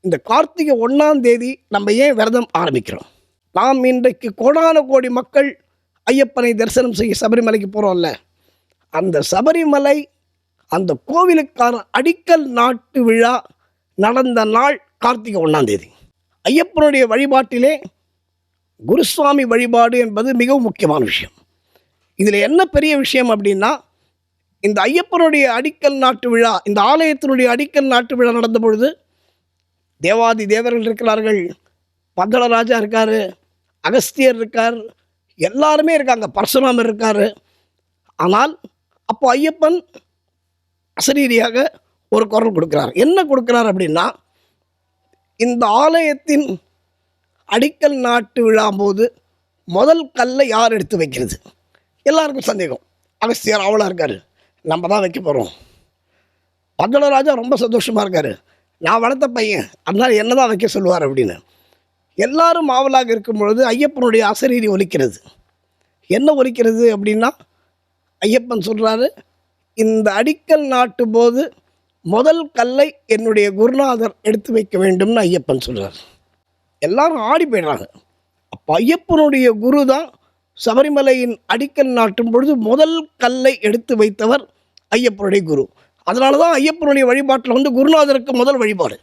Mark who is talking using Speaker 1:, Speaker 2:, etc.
Speaker 1: இந்த கார்த்திகை 1ஆம் தேதி நம்ம ஏன் விரதம் ஆரம்பிக்கிறோம்? நாம் இன்றைக்கு கோடான கோடி மக்கள் ஐயப்பனை தரிசனம் செய்ய சபரிமலைக்கு போகிறோம்ல, அந்த சபரிமலை அந்த கோவிலுக்கான அடிக்கல் நாட்டு விழா நடந்த நாள் கார்த்திகை 1ஆம் தேதி. ஐயப்பனுடைய வழிபாட்டிலே குருசுவாமி வழிபாடு என்பது மிகவும் முக்கியமான விஷயம். இதில் என்ன பெரிய விஷயம் அப்படின்னா, இந்த ஐயப்பனுடைய அடிக்கல் நாட்டு விழா, இந்த ஆலயத்தினுடைய அடிக்கல் நாட்டு விழா நடந்த பொழுது தேவாதி தேவர்கள் இருக்கிறார்கள், பந்தளராஜா இருக்கார், அகஸ்தியர் இருக்கார், எல்லாருமே இருக்காங்க, பரசுராமர் இருக்கார். ஆனால் அப்போ ஐயப்பன் அசரீரியாக ஒரு குரல் கொடுக்குறார். என்ன கொடுக்குறார் அப்படின்னா, இந்த ஆலயத்தின் அடிக்கல் நாட்டு விழா போது முதல் கல்லை யார் எடுத்து வைக்கிறது? எல்லாருக்கும் சந்தேகம். அகஸ்தியர் அவளாக இருக்கார், நம்ம தான் வைக்க போகிறோம். பந்தளராஜா ரொம்ப சந்தோஷமாக இருக்கார், நான் வளர்த்த பையன், அதனால் என்ன தான் வைக்க சொல்லுவார் அப்படின்னு. எல்லாரும் ஆவலாக இருக்கும் பொழுது ஐயப்பனுடைய அசரீரி ஒலிக்கிறது. என்ன ஒலிக்கிறது அப்படின்னா, ஐயப்பன் சொல்கிறாரு, இந்த அடிக்கல் நாட்டு போது முதல் கல்லை என்னுடைய குருநாதர் எடுத்து வைக்க வேண்டும்னு ஐயப்பன் சொல்கிறார். எல்லாரும் ஆடி போயிடுறாங்க. அப்போ ஐயப்பனுடைய குரு தான் சபரிமலையின் அடிக்கல் நாட்டும் பொழுது முதல் கல்லை எடுத்து வைத்தவர் ஐயப்பனுடைய குரு. அதனால தான் ஐயப்பனுடைய வழிபாட்டில் குருநாதருக்கு முதல் வழிபாடு.